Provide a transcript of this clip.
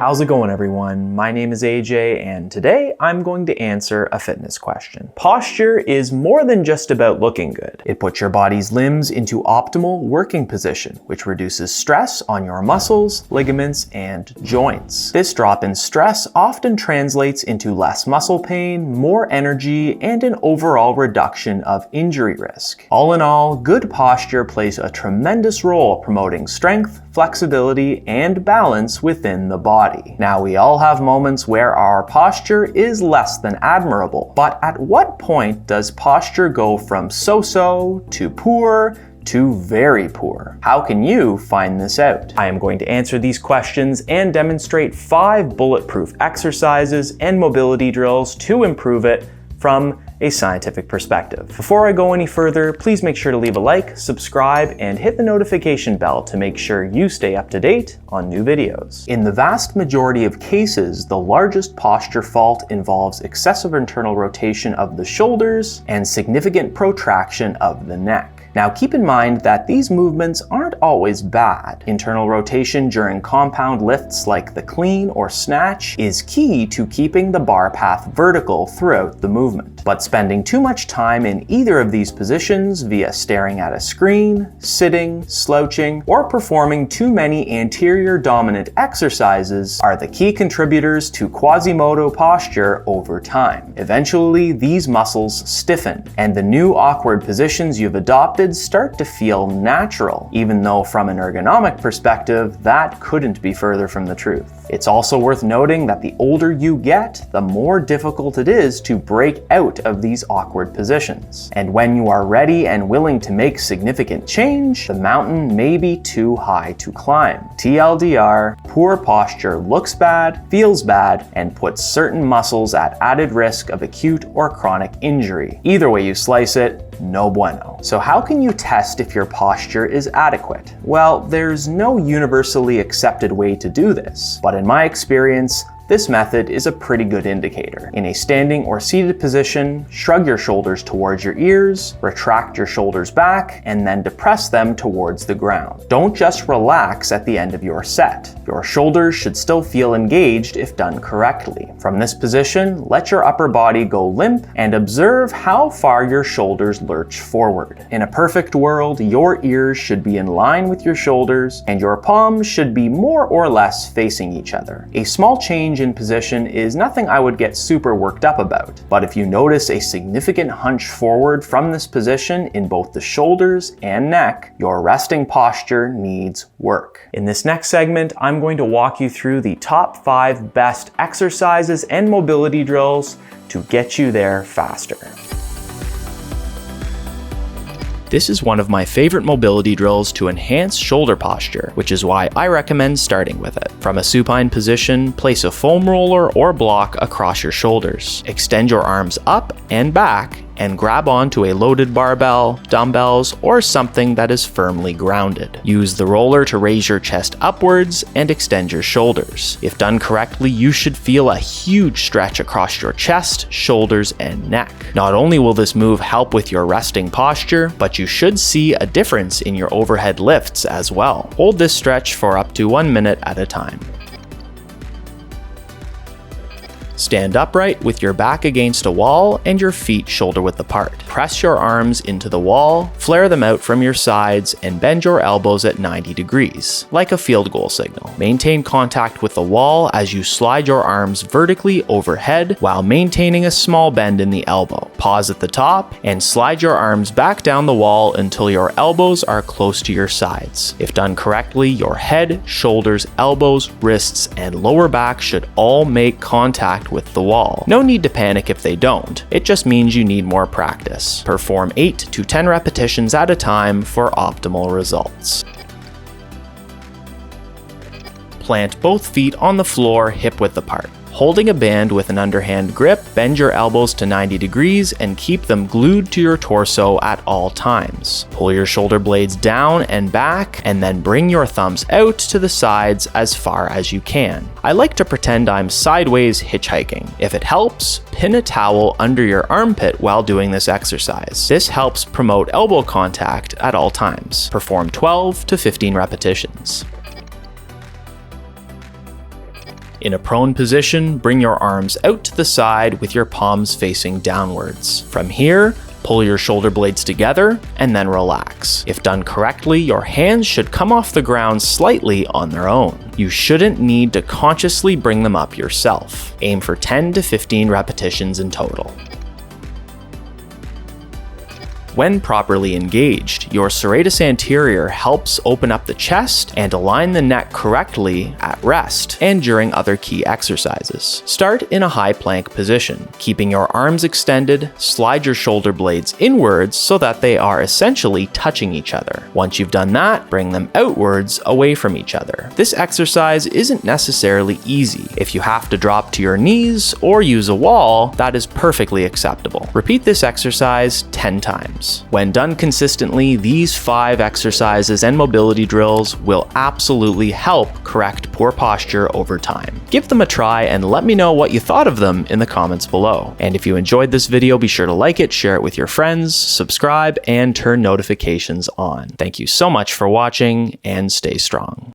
How's it going, everyone? My name is AJ, and today I'm going to answer a fitness question. Posture is more than just about looking good. It puts your body's limbs into optimal working position, which reduces stress on your muscles, ligaments, and joints. This drop in stress often translates into less muscle pain, more energy, and an overall reduction of injury risk. All in all, good posture plays a tremendous role promoting strength, flexibility, and balance within the body. Now, we all have moments where our posture is less than admirable, but at what point does posture go from so-so to poor to very poor? How can you find this out? I am going to answer these questions and demonstrate 5 bulletproof exercises and mobility drills to improve it from a scientific perspective. Before I go any further, please make sure to leave a like, subscribe, and hit the notification bell to make sure you stay up to date on new videos. In the vast majority of cases, the largest posture fault involves excessive internal rotation of the shoulders and significant protraction of the neck. Now, keep in mind that these movements aren't always bad. Internal rotation during compound lifts like the clean or snatch is key to keeping the bar path vertical throughout the movement. But spending too much time in either of these positions via staring at a screen, sitting, slouching, or performing too many anterior dominant exercises are the key contributors to Quasimodo posture over time. Eventually, these muscles stiffen, and the new awkward positions you've adopted start to feel natural, even though from an ergonomic perspective, that couldn't be further from the truth. It's also worth noting that the older you get, the more difficult it is to break out of these awkward positions. And when you are ready and willing to make significant change, the mountain may be too high to climb. TLDR, poor posture looks bad, feels bad, and puts certain muscles at added risk of acute or chronic injury. Either way you slice it, no bueno. So how can you test if your posture is adequate? Well, there's no universally accepted way to do this, but in my experience, this method is a pretty good indicator. In a standing or seated position, shrug your shoulders towards your ears, retract your shoulders back, and then depress them towards the ground. Don't just relax at the end of your set. Your shoulders should still feel engaged if done correctly. From this position, let your upper body go limp and observe how far your shoulders lurch forward. In a perfect world, your ears should be in line with your shoulders and your palms should be more or less facing each other. A small change in position is nothing I would get super worked up about, but if you notice a significant hunch forward from this position in both the shoulders and neck, your resting posture needs work. In this next segment, I'm going to walk you through the top 5 best exercises and mobility drills to get you there faster. This is one of my favorite mobility drills to enhance shoulder posture, which is why I recommend starting with it. From a supine position, place a foam roller or block across your shoulders. Extend your arms up and back and grab onto a loaded barbell, dumbbells, or something that is firmly grounded. Use the roller to raise your chest upwards and extend your shoulders. If done correctly, you should feel a huge stretch across your chest, shoulders, and neck. Not only will this move help with your resting posture, but you should see a difference in your overhead lifts as well. Hold this stretch for up to 1 minute at a time. Stand upright with your back against a wall and your feet shoulder-width apart. Press your arms into the wall, flare them out from your sides, and bend your elbows at 90 degrees, like a field goal signal. Maintain contact with the wall as you slide your arms vertically overhead while maintaining a small bend in the elbow. Pause at the top and slide your arms back down the wall until your elbows are close to your sides. If done correctly, your head, shoulders, elbows, wrists, and lower back should all make contact with the wall. No need to panic if they don't. It just means you need more practice. Perform 8 to 10 repetitions at a time for optimal results. Plant both feet on the floor hip-width apart. Holding a band with an underhand grip, bend your elbows to 90 degrees and keep them glued to your torso at all times. Pull your shoulder blades down and back, and then bring your thumbs out to the sides as far as you can. I like to pretend I'm sideways hitchhiking. If it helps, pin a towel under your armpit while doing this exercise. This helps promote elbow contact at all times. Perform 12 to 15 repetitions. In a prone position, bring your arms out to the side with your palms facing downwards. From here, pull your shoulder blades together and then relax. If done correctly, your hands should come off the ground slightly on their own. You shouldn't need to consciously bring them up yourself. Aim for 10 to 15 repetitions in total. When properly engaged, your serratus anterior helps open up the chest and align the neck correctly at rest and during other key exercises. Start in a high plank position. Keeping your arms extended, slide your shoulder blades inwards so that they are essentially touching each other. Once you've done that, bring them outwards away from each other. This exercise isn't necessarily easy. If you have to drop to your knees or use a wall, that is perfectly acceptable. Repeat this exercise 10 times. When done consistently, these 5 exercises and mobility drills will absolutely help correct poor posture over time. Give them a try and let me know what you thought of them in the comments below. And if you enjoyed this video, be sure to like it, share it with your friends, subscribe, and turn notifications on. Thank you so much for watching, and stay strong.